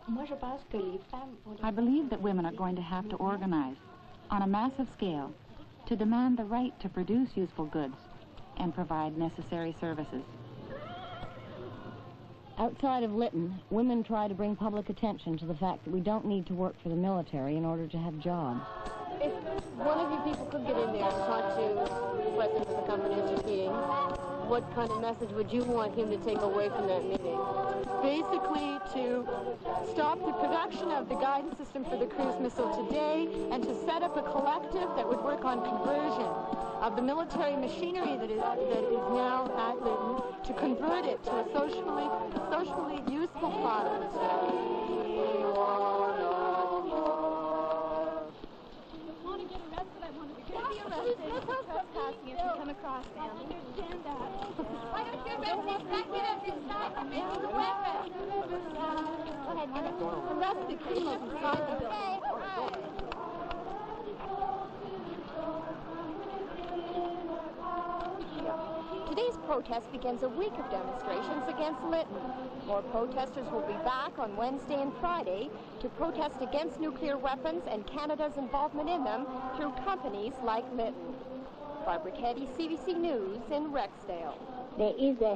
I believe that women are going to have to organize on a massive scale to demand the right to produce useful goods and provide necessary services. Outside of Litton, women try to bring public attention to the fact that we don't need to work for the military in order to have jobs. If one of you people could get in there and talk to the president of the company, Mr. Keating, what kind of message would you want him to take away from that meeting? Basically, to stop the production of the guidance system for the cruise missile today and to set up a collective that would work on conversion of the military machinery that is now at Litton, to convert it to a socially useful product. Trespassing if you come across them. I understand that. Why don't you arrest these executives inside for making the weapon? Go ahead, Arrest the criminals inside the building. Okay, all right. Today's protest begins a week of demonstrations against Litton. More protesters will be back on Wednesday and Friday to protest against nuclear weapons and Canada's involvement in them through companies like Litton. Barbara Keddy, CBC News in Rexdale. There is a